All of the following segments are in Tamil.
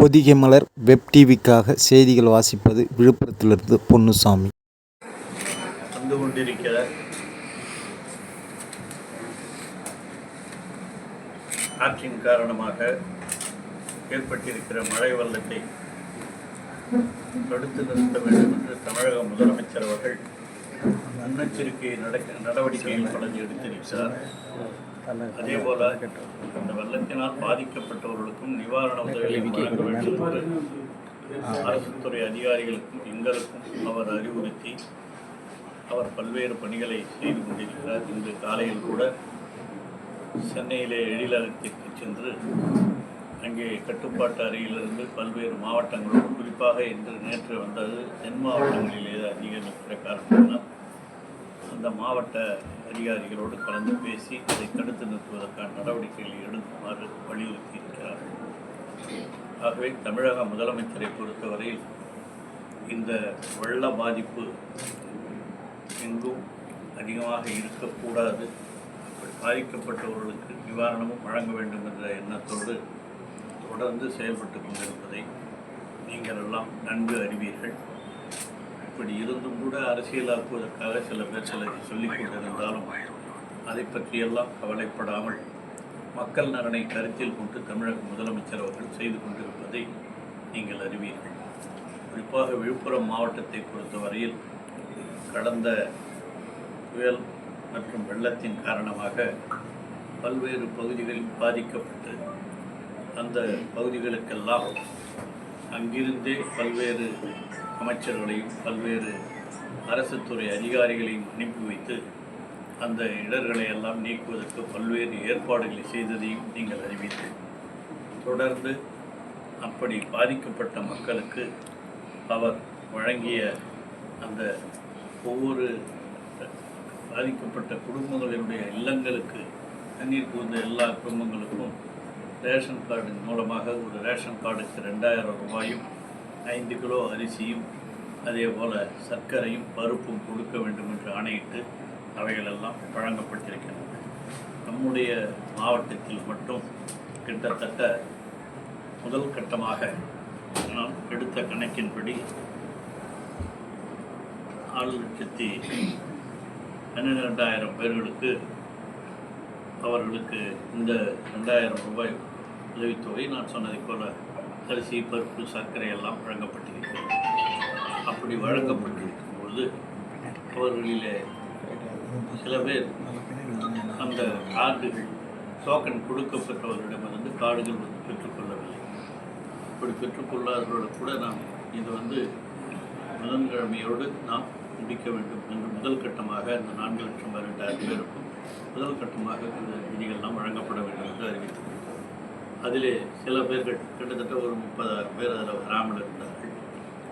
பொதிகை மலர் வெப் டிவிக்காக செய்திகள் வாசிப்பது விழுப்புரத்திலிருந்து பொன்னுசாமி. வந்து கொண்டிருக்கிற ஆற்றின் காரணமாக ஏற்பட்டிருக்கிற மழை வெள்ளத்தை தடுத்து நிறுத்த வேண்டும் என்று தமிழக முதலமைச்சர் அவர்கள் முன்னெச்சரிக்கை நடவடிக்கைகள் பல எடுத்திருக்கிறார். அதேபோல இந்த வெள்ளத்தினால் பாதிக்கப்பட்டவர்களுக்கும் நிவாரண உதவிகளை வழங்க வேண்டும் என்று அரசுத்துறை அதிகாரிகளுக்கும் எங்களுக்கும் அவர் அறிவுறுத்தி அவர் பல்வேறு பணிகளை செய்து கொண்டிருக்கிறார். இன்று காலையில் கூட சென்னையிலே எழிலகத்திற்கு சென்று அங்கே கட்டுப்பாட்டு அறையிலிருந்து பல்வேறு மாவட்டங்களோடு குறிப்பாக இன்று நேற்று வந்தது தென் மாவட்டங்களிலே அதிக நிற்கிற காரணத்தினால் அந்த மாவட்ட அதிகாரிகளோடு கலந்து பேசி அதை தடுத்து நிறுத்துவதற்கான நடவடிக்கைகளை எடுக்குமாறு வலியுறுத்தி இருக்கிறார்கள். ஆகவே தமிழக முதலமைச்சரை பொறுத்தவரையில் இந்த வெள்ள பாதிப்பு எங்கும் அதிகமாக இருக்கக்கூடாது, பாதிக்கப்பட்டவர்களுக்கு நிவாரணமும் வழங்க வேண்டும் என்ற எண்ணத்தோடு தொடர்ந்து செயல்பட்டு கொண்டிருப்பதை நீங்கள் எல்லாம் நன்கு அறிவீர்கள். இப்படி இருந்தும் கூட அரசியலாக்குவதற்காக சில பேர் சிலரை சொல்லிக் கொண்டிருந்தாலும் அதை பற்றியெல்லாம் கவலைப்படாமல் மக்கள் நலனை கருத்தில் கொண்டு தமிழக முதலமைச்சர் அவர்கள் செய்து கொண்டிருப்பதை நீங்கள் அறிவீர்கள். குறிப்பாக விழுப்புரம் மாவட்டத்தை பொறுத்தவரையில் கடந்த புயல் மற்றும் வெள்ளத்தின் காரணமாக பல்வேறு பகுதிகளில் பாதிக்கப்பட்டு அந்த பகுதிகளுக்கெல்லாம் அங்கிருந்தே பல்வேறு அமைச்சர்களையும் பல்வேறு அரசு துறை அதிகாரிகளையும் அனுப்பி வைத்து அந்த இடர்களை எல்லாம் நீக்குவதற்கு பல்வேறு ஏற்பாடுகளை செய்ததையும் நீங்கள் அறிவீர்கள். தொடர்ந்து அப்படி பாதிக்கப்பட்ட மக்களுக்கு அவர் வழங்கிய அந்த ஒவ்வொரு பாதிக்கப்பட்ட குடும்பங்களினுடைய இல்லங்களுக்கு தண்ணீர் புகுந்த எல்லா குடும்பங்களுக்கும் ரேஷன் கார்டின் மூலமாக ஒரு ரேஷன் கார்டுக்கு 2000 ரூபாயும் 5 கிலோ அரிசியும் அதே போல் சர்க்கரையும் பருப்பும் கொடுக்க வேண்டும் என்று ஆணையிட்டு அவைகளெல்லாம் வழங்கப்பட்டிருக்கின்றன. நம்முடைய மாவட்டத்தில் மட்டும் கிட்டத்தட்ட முதல் கட்டமாக நாம் எடுத்த கணக்கின்படி 4,12,000 பேர்களுக்கு அவர்களுக்கு இந்த 2000 ரூபாய் உதவித்தொகை நான் சொன்னதை போல அரிசி பருப்பு சர்க்கரை எல்லாம் வழங்கப்பட்டிருக்கிறது. அப்படி வழங்கப்பட்டிருக்கும் பொழுது அவர்களிலே சில பேர் அந்த கார்டுகள் டோக்கன் கொடுக்கப்பட்டவர்களிடமிருந்து கார்டுகள் பெற்றுக்கொள்ளவில்லை. அப்படி பெற்றுக்கொள்ளாதவர்களோடு கூட நாம் இது புதன்கிழமையோடு நாம் முடிக்க வேண்டும் என்று முதல் கட்டமாக இந்த 4,18,000 பேருக்கும் முதல் கட்டமாக இந்த நிதிகள்லாம் வழங்கப்பட வேண்டும் என்று அறிவித்தது. அதிலே சில பேர்கள் கிட்டத்தட்ட ஒரு 30,000 பேர் அதில் வராமல் இருந்தார்கள்.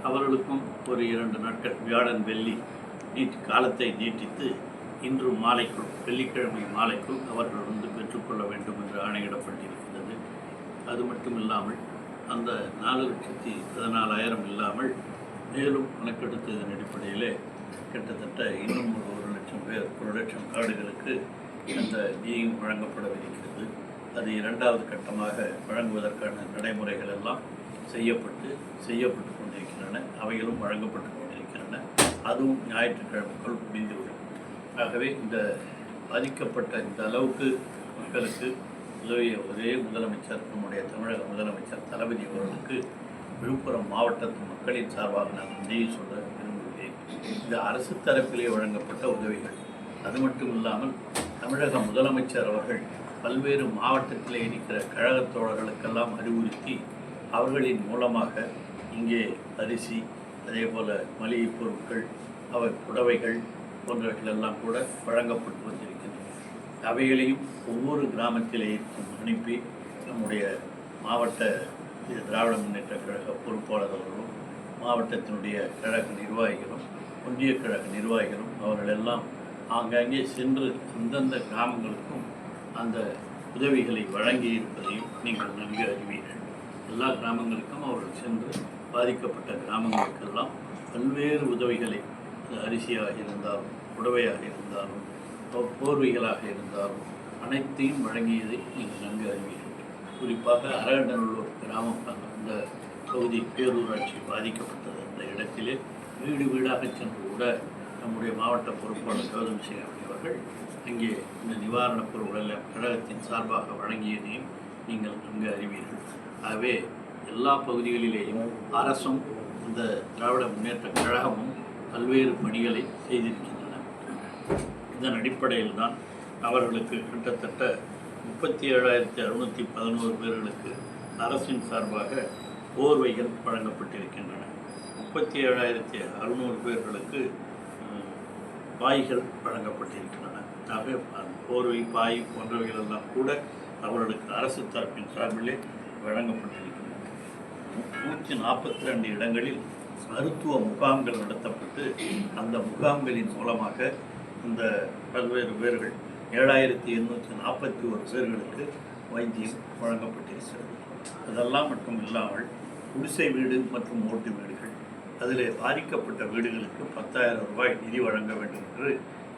அவர்களுக்கும் ஒரு 2 நாட்கள் வியாழன் வெள்ளி காலத்தை நீட்டித்து இன்று மாலைக்குள் வெள்ளிக்கிழமை மாலைக்குள் அவர்கள் பெற்றுக்கொள்ள வேண்டும் என்று ஆணையிடப்பட்டிருக்கிறது. அது மட்டும் இல்லாமல் அந்த 4,14,000 இல்லாமல் மேலும் கணக்கெடுத்ததன் அடிப்படையிலே கிட்டத்தட்ட இன்னும் ஒரு 1,00,000 பேர் 1,00,000 கார்டுகளுக்கு அந்த நிதியும் வழங்கப்படவிருக்கிறது. அது 2வது கட்டமாக வழங்குவதற்கான நடைமுறைகள் எல்லாம் செய்யப்பட்டு கொண்டிருக்கின்றன. அவைகளும் வழங்கப்பட்டு கொண்டிருக்கின்றன. அதுவும் ஞாயிற்றுக்கிழமைக்குள் முடிந்துவிடும். ஆகவே இந்த பாதிக்கப்பட்ட இந்த அளவுக்கு மக்களுக்கு உதவிய ஒரே முதலமைச்சர் நம்முடைய தமிழக முதலமைச்சர் தளபதி அவர்களுக்கு விழுப்புரம் மாவட்டத்து மக்களின் சார்பாக நான் நன்றியை சொல்ல விரும்புகிறேன். இந்த அரசு தரப்பிலே வழங்கப்பட்ட உதவிகள் அது மட்டும் இல்லாமல் தமிழக முதலமைச்சர் அவர்கள் பல்வேறு மாவட்டத்திலே இருக்கிற கழகத் தோழர்களுக்கெல்லாம் அறிவுறுத்தி அவர்களின் மூலமாக இங்கே அரிசி அதே போல் மளிகை பொருட்கள் புடவைகள் போன்றவைகளெல்லாம் கூட வழங்கப்பட்டு வந்திருக்கின்றன. அவைகளையும் ஒவ்வொரு கிராமத்திலேயும் அனுப்பி நம்முடைய மாவட்ட திராவிட முன்னேற்ற கழக பொறுப்பாளர்களும் மாவட்டத்தினுடைய கழக நிர்வாகிகளும் ஒன்றிய கழக நிர்வாகிகளும் அவர்களெல்லாம் ஆங்காங்கே சென்று அந்தந்த கிராமங்களுக்கும் அந்த உதவிகளை வழங்கி இருப்பதையும் நீங்கள் நன்கு அறிவீர்கள். எல்லா கிராமங்களுக்கும் அவர்கள் சென்று பாதிக்கப்பட்ட கிராமங்களுக்கெல்லாம் பல்வேறு உதவிகளை அரிசியாக இருந்தாலும் புடவையாக இருந்தாலும் போர்வைகளாக இருந்தாலும் அனைத்தையும் வழங்கியதை நீங்கள் நன்கு அறிவீர்கள். குறிப்பாக அரகண்டநல்லூர் கிராமம் அந்த பகுதி பேரூராட்சி பாதிக்கப்பட்டது. அந்த இடத்திலே வீடு வீடாக சென்று கூட நம்முடைய மாவட்ட பொறுப்பாளர் கௌதம் சிங் அவர்கள் அங்கே இந்த நிவாரணப் பொருட்கள் கழகத்தின் சார்பாக வழங்கியதையும் நீங்கள் அங்கு அறிவீர்கள். ஆகவே எல்லா பகுதிகளிலேயும் அரசும் இந்த திராவிட முன்னேற்ற கழகமும் பல்வேறு பணிகளை செய்திருக்கின்றன. இதன் அடிப்படையில் தான் அவர்களுக்கு கிட்டத்தட்ட 37,611 பேர்களுக்கு அரசின் சார்பாக போர்வைகள் வழங்கப்பட்டிருக்கின்றன. 37,600 பேர்களுக்கு பாய்கள் வழங்கப்பட்டிருக்கின்றன. ஆக போர்வை, பாய் போன்றவைகள் எல்லாம் கூட அவர்களுக்கு அரசு தரப்பின் சார்பிலே வழங்கப்பட்டிருக்கின்றன. 142 இடங்களில் மருத்துவ முகாம்கள் நடத்தப்பட்டு அந்த முகாம்களின் மூலமாக இந்த பல்வேறு பேர்கள் 7,841 பேர்களுக்கு வைத்தியம் வழங்கப்பட்டிருக்கிறது. அதெல்லாம் மட்டும் இல்லாமல் குடிசை வீடு மற்றும் ஓட்டு வீடுகள், அதில் பாதிக்கப்பட்ட வீடுகளுக்கு 10,000 ரூபாய் நிதி வழங்க வேண்டும் என்று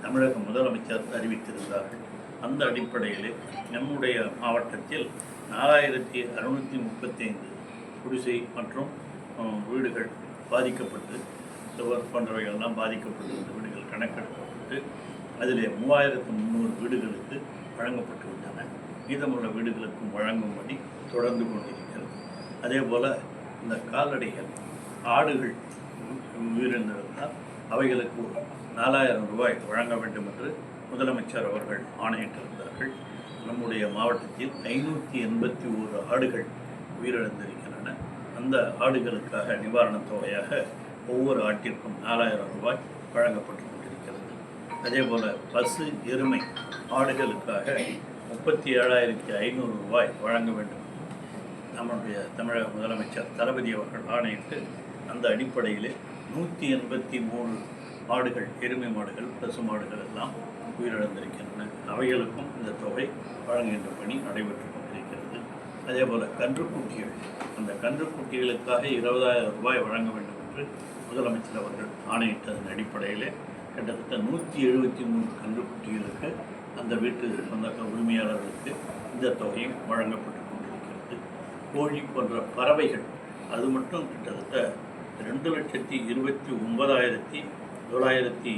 தமிழக முதலமைச்சர் அறிவித்திருந்தார்கள். அந்த அடிப்படையில் நம்முடைய மாவட்டத்தில் 4,635 குடிசை மற்றும் வீடுகள் பாதிக்கப்பட்டு, சுவர் போன்றவைகள்லாம் பாதிக்கப்பட்டு இந்த வீடுகள் கணக்கெடுக்கப்பட்டு அதில் 3,300 வீடுகளுக்கு வழங்கப்பட்டு விட்டன. மீதமுள்ள வீடுகளுக்கும் வழங்கும்படி தொடர்ந்து கொண்டிருக்கிறது. அதே போல் இந்த கால்நடைகள், ஆடுகள் உயிரிழந்திருந்தால் அவைகளுக்கு 4,000 ரூபாய் வழங்க வேண்டும் என்று முதலமைச்சர் அவர்கள் ஆணையிட்டிருந்தார்கள். நம்முடைய மாவட்டத்தில் 581 ஆடுகள் உயிரிழந்திருக்கின்றன. அந்த ஆடுகளுக்காக நிவாரணத் தொகையாக ஒவ்வொரு ஆட்டிற்கும் 4,000 ரூபாய் வழங்கப்பட்டு கொண்டிருக்கிறது. அதே போல் பசு, எருமை ஆடுகளுக்காக 37,500 ரூபாய் வழங்க வேண்டும் நம்முடைய தமிழக முதலமைச்சர் தளபதி அவர்கள் ஆணையிட்டு அந்த அடிப்படையில் 183 மாடுகள், எருமை மாடுகள், பசு மாடுகள் எல்லாம் உயிரிழந்திருக்கின்றன. அவைகளுக்கும் இந்த தொகை வழங்குகின்ற பணி நடைபெற்று கொண்டிருக்கிறது. அதே போல் கன்றுக்குட்டிகள், அந்த கன்றுக்குட்டிகளுக்காக 20,000 ரூபாய் வழங்க வேண்டும் என்று முதலமைச்சர் அவர்கள் ஆணையிட்டதன் அடிப்படையில் கிட்டத்தட்ட 173 கன்றுக்குட்டிகளுக்கு அந்த வீட்டு சொந்த உரிமையாளர்களுக்கு இந்த தொகையும் வழங்கப்பட்டு கொண்டிருக்கிறது. கோழி போன்ற பறவைகள், அது மட்டும் கிட்டத்தட்ட 2,29,980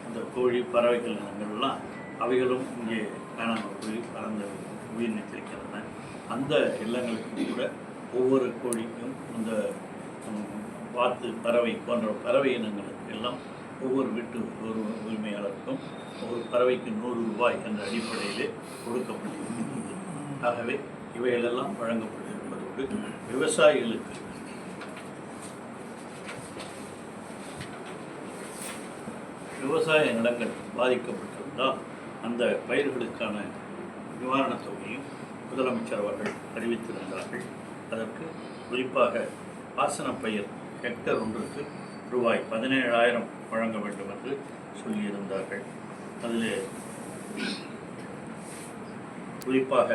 அந்த கோழி பறவைகள் இனங்கள்லாம் அவைகளும் இங்கே காணாமல் போய் பறந்து உயிர் நீத்திருக்கின்றன. அந்த இல்லங்களுக்கு கூட ஒவ்வொரு கோழிக்கும் இந்த வாத்து, பறவை போன்ற பறவை இனங்களுக்கு எல்லாம் ஒவ்வொரு வீட்டு ஒரு உரிமையாளருக்கும் ஒரு பறவைக்கு 100 ரூபாய் என்ற அடிப்படையிலே கொடுக்கப்பட்டிருக்கிறது. ஆகவே இவைகளெல்லாம் வழங்கப்பட்டிருப்பதோடு விவசாயிகளுக்கு விவசாய நிலங்கள் பாதிக்கப்பட்டிருந்தால் அந்த பயிர்களுக்கான நிவாரணத் தொகையும் முதலமைச்சர் அவர்கள் அறிவித்திருந்தார்கள். அதற்கு குறிப்பாக பாசனப் பயிர் ஹெக்டர் ஒன்றுக்கு ரூபாய் 17,000 வழங்க வேண்டும் என்று சொல்லியிருந்தார்கள். அதில் குறிப்பாக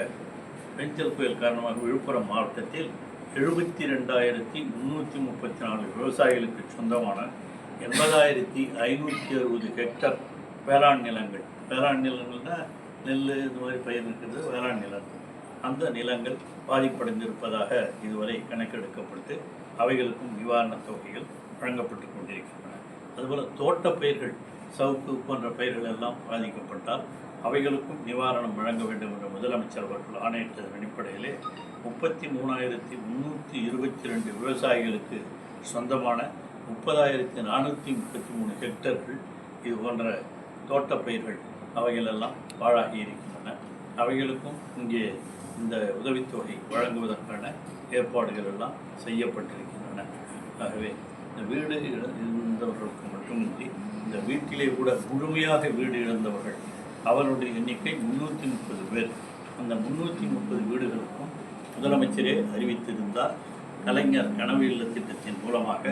பெஞ்சல் புயல் காரணமாக விழுப்புரம் மாவட்டத்தில் 72,334 விவசாயிகளுக்கு சொந்தமான 80,560 ஹெக்டர் வேளாண் நிலங்கள், வேளாண் நிலங்கள்னால் நெல் இந்த மாதிரி பயிர் இருக்கிறது, வேளாண் நிலங்கள், அந்த நிலங்கள் பாதிப்படைந்திருப்பதாக இதுவரை கணக்கெடுக்கப்பட்டு அவைகளுக்கும் நிவாரணத் தொகைகள் வழங்கப்பட்டு கொண்டிருக்கின்றன. அதுபோல் தோட்டப்பயிர்கள், சவுக்கு போன்ற பயிர்கள் எல்லாம் பாதிக்கப்பட்டால் அவைகளுக்கும் நிவாரணம் வழங்க வேண்டும் என்ற முதலமைச்சர் அவர்கள் ஆணையிட்டதன் அடிப்படையிலே 33,322 விவசாயிகளுக்கு சொந்தமான 30,433 ஹெக்டர்கள் இது போன்ற தோட்டப்பயிர்கள் அவைகளெல்லாம் பாழாகி இருக்கின்றன. அவைகளுக்கும் இங்கே இந்த உதவித்தொகை வழங்குவதற்கான ஏற்பாடுகள் எல்லாம் செய்யப்பட்டிருக்கின்றன. ஆகவே இந்த வீடு இழந்தவர்களுக்கு மட்டுமின்றி இந்த வீட்டிலே கூட முழுமையாக வீடு இழந்தவர்கள் அவருடைய எண்ணிக்கை 330 பேர். அந்த 330 வீடுகளுக்கும் முதலமைச்சரே அறிவித்திருந்தார், கலைஞர் கனவு இல்ல திட்டத்தின் மூலமாக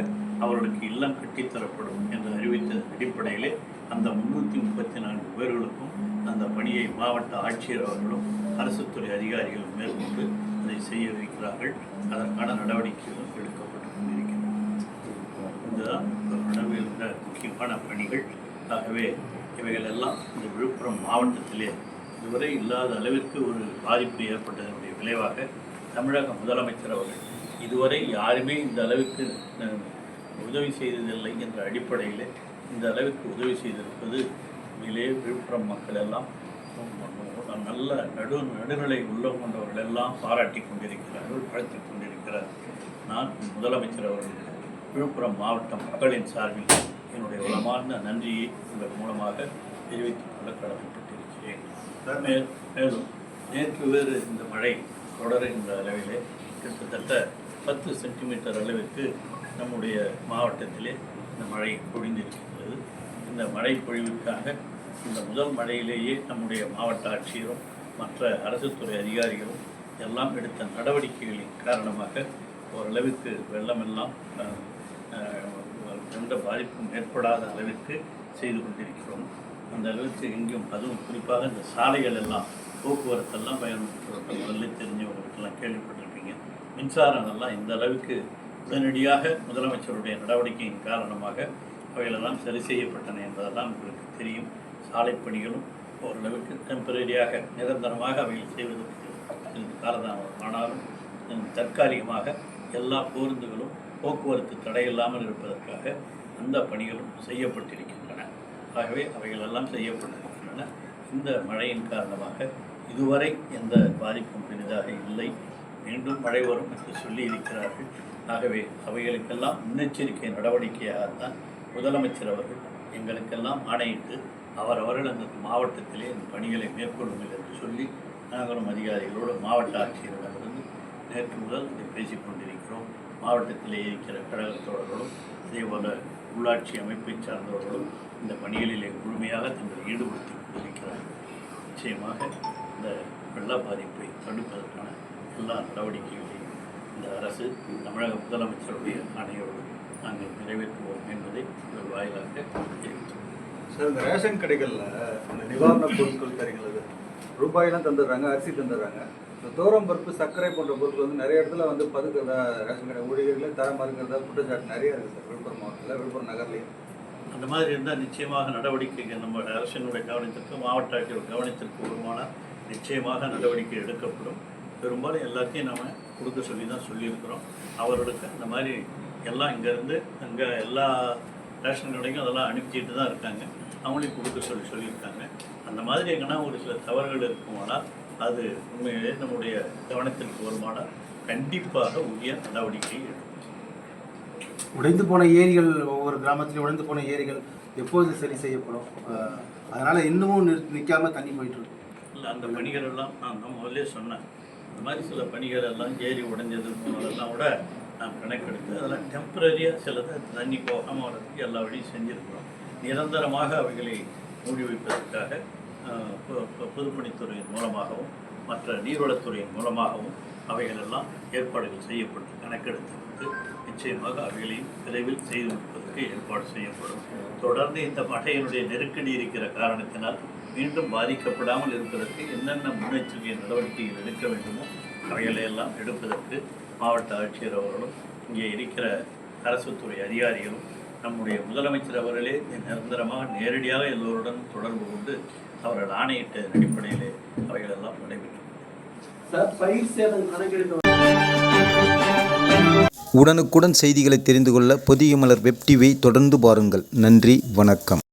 அவர்களுக்கு இல்லம் கட்டித்தரப்படும் என்று அறிவித்த அடிப்படையிலே அந்த 334 பேர்களுக்கும் அந்த பணியை மாவட்ட ஆட்சியர் அவர்களும் அரசு துறை அதிகாரிகளும் மேற்கொண்டு அதை செய்ய வைக்கிறார்கள். அதற்கான நடவடிக்கைகளும் எடுக்கப்பட்டு கொண்டிருக்கின்றன. இதுதான் நடைபெறுகின்ற முக்கியமான பணிகள். ஆகவே இவைகளெல்லாம் இந்த விழுப்புரம் மாவட்டத்திலே இதுவரை இல்லாத அளவிற்கு ஒரு பாதிப்பு ஏற்பட்டதனுடைய விளைவாக தமிழக முதலமைச்சர் அவர்கள் இதுவரை யாருமே இந்த அளவுக்கு உதவி செய்ததில்லை என்ற அடிப்படையில் இந்த அளவுக்கு உதவி செய்திருப்பது உண்மையிலே விழுப்புரம் மக்கள் எல்லாம் நல்ல நடுநிலை உள்ளம் கொண்டவர்கள் எல்லாம் பாராட்டி கொண்டிருக்கிறார்கள், வாழ்த்தி கொண்டிருக்கிறார். நான் முதலமைச்சர் அவர்களுக்கு விழுப்புரம் மாவட்ட மக்களின் சார்பில் என்னுடைய உளமார்ந்த நன்றியை உங்கள் மூலமாக தெரிவித்துக் கொள்ள கடமைப்பட்டிருக்கிறேன். மேலும் நேற்று வேறு இந்த மழை தொடருகின்ற அளவிலே கிட்டத்தட்ட 10 சென்டிமீட்டர் அளவிற்கு நம்முடைய மாவட்டத்திலே இந்த மழை பொழிந்திருக்கிறது. இந்த மழை பொழிவுக்காக இந்த முதல் மழையிலேயே நம்முடைய மாவட்ட ஆட்சியரும் மற்ற அரசு துறை அதிகாரிகளும் எல்லாம் எடுத்த நடவடிக்கைகளின் காரணமாக ஓரளவிற்கு வெள்ளமெல்லாம் எந்த பாதிப்பும் ஏற்படாத அளவிற்கு செய்து கொண்டிருக்கிறோம். அந்த அளவிற்கு எங்கேயும் அதுவும் குறிப்பாக இந்த சாலைகள் எல்லாம் போக்குவரத்தெல்லாம் பயன்படுத்துகிறவர்கள் முதல்ல தெரிஞ்சவங்களுக்கெல்லாம் கேள்விப்பட்டிருப்பீங்க. மின்சாரம் எல்லாம் இந்த அளவுக்கு உடனடியாக முதலமைச்சருடைய நடவடிக்கையின் காரணமாக அவைகளெல்லாம் சரி செய்யப்பட்டன என்பதெல்லாம் உங்களுக்கு தெரியும். சாலை பணிகளும் ஓரளவுக்கு டெம்பரரியாக நிரந்தரமாக அவைகள் செய்வதற்கு காரணம். ஆனாலும் தற்காலிகமாக எல்லா பேருந்துகளும் போக்குவரத்து தடையில்லாமல் இருப்பதற்காக அந்த பணிகளும் செய்யப்பட்டிருக்கின்றன. ஆகவே அவைகளெல்லாம் செய்யப்பட்டிருக்கின்றன. இந்த மழையின் காரணமாக இதுவரை எந்த பாதிப்பும் பெரிதாக இல்லை. மீண்டும் மழை வரும் என்று சொல்லியிருக்கிறார்கள். ஆகவே அவைகளுக்கெல்லாம் முன்னெச்சரிக்கை நடவடிக்கையாகத்தான் முதலமைச்சர் அவர்கள் எங்களுக்கெல்லாம் ஆணையிட்டு அவர்கள் அந்த மாவட்டத்திலே இந்த பணிகளை மேற்கொள்ளுங்கள் என்று சொல்லி நாங்களும் அதிகாரிகளோடு மாவட்ட ஆட்சியரிடமிருந்து நேற்று முதல் இதை பேசிக் கொண்டிருக்கிறோம். மாவட்டத்திலே இருக்கிற கழகத்தோழர்களும் அதேபோல் உள்ளாட்சி அமைப்பை சார்ந்தவர்களும் இந்த பணிகளிலே முழுமையாக தங்களை ஈடுபடுத்தி கொண்டிருக்கிறார்கள். நிச்சயமாக இந்த வெள்ள பாதிப்பை தடுப்பதற்கான எல்லா நடவடிக்கைகளையும் இந்த அரசு தமிழக முதலமைச்சருடைய ஆணையோடு நாங்கள் நிறைவேற்றுவோம் என்பதை உங்கள் வாயிலாக தெரிவித்தோம். சார், இந்த ரேஷன் கடைகளில் இந்த நிவாரணப் பொருட்கள் தரீங்களது ரூபாயெல்லாம் தந்துடுறாங்க, அரிசி தந்துடுறாங்க. இந்த தோரம் பருப்பு, சர்க்கரை போன்ற பொருட்கள் வந்து நிறைய இடத்துல வந்து பதுக்கிறதா ரேஷன் கடை ஊழியர்களே தரமாக இருக்கிறதா குற்றச்சாட்டு நிறையா இருக்குது சார். விழுப்புரம் மாவட்டத்தில், விழுப்புரம் நகர்லேயும் அந்த மாதிரி இருந்தால் நிச்சயமாக நடவடிக்கைகள் நம்ம அரசினுடைய கவனத்திற்கு, மாவட்ட ஆட்சியர் கவனத்திற்கு வருமானால் நிச்சயமாக நடவடிக்கை எடுக்கப்படும். பெரும்பாலும் எல்லாத்தையும் நம்ம கொடுக்க சொல்லி தான் சொல்லியிருக்கிறோம். அவர்களுக்கு அந்த மாதிரி எல்லாம் இங்கேருந்து அங்கே எல்லா ரேஷன் கடைக்கும் அதெல்லாம் அனுப்பிச்சிட்டு தான் இருக்காங்க. அவங்களையும் கொடுக்க சொல்லியிருக்காங்க. அந்த மாதிரி எங்கன்னா ஒரு சில தவறுகள் இருக்குமானால் அது உண்மையிலே நம்முடைய கவனத்திற்கு வருமானால் கண்டிப்பாக உரிய நடவடிக்கை எடுக்கும். உடைந்து போன ஏரிகள், ஒவ்வொரு கிராமத்திலையும் உடைந்து போன ஏரிகள் எப்போது சரி செய்யப்படும்? அதனால் இன்னமும் நிற்காமல் தண்ணி போயிட்டுருக்கு. இல்லை, அந்த பணிகள் எல்லாம் நான் முதல்ல சொன்னேன். அந்த மாதிரி சில பணிகள் எல்லாம் ஏரி உடைஞ்சது போனதெல்லாம் கூட நாம் கணக்கெடுத்து அதெல்லாம் டெம்பரரியாக சிலதை தண்ணி போகாமல் வரதுக்கு எல்லா வழியும் செஞ்சுருக்கிறோம். நிரந்தரமாக அவைகளை மூடி வைப்பதற்காக பொதுப்பணித்துறையின் மூலமாகவும் மற்ற நீர்வளத்துறையின் மூலமாகவும் அவைகளெல்லாம் ஏற்பாடுகள் செய்யப்பட்டு கணக்கெடுத்து நிச்சயமாக அவைகளையும் விரைவில் செய்து முடிப்பதற்கு ஏற்பாடு செய்யப்படும். தொடர்ந்து இந்த மழையினுடைய நெருக்கடி இருக்கிற காரணத்தினால் மீண்டும் பாதிக்கப்படாமல் இருப்பதற்கு என்னென்ன முன்னெச்சரிக்கை நடவடிக்கைகள் எடுக்க வேண்டுமோ அவைகளையெல்லாம் எடுப்பதற்கு மாவட்ட ஆட்சியர் அவர்களும் இங்கே இருக்கிற அரசு துறை அதிகாரிகளும் நம்முடைய முதலமைச்சர் அவர்களே நிரந்தரமாக நேரடியாக எல்லோருடன் தொடர்பு கொண்டு அவர்கள் ஆணையிட்ட அடிப்படையிலே அவைகளெல்லாம் நடைபெற்று உடனுக்குடன் செய்திகளை தெரிந்து கொள்ள பொதிகை மலர் வெப் டிவியை தொடர்ந்து பாருங்கள். நன்றி, வணக்கம்.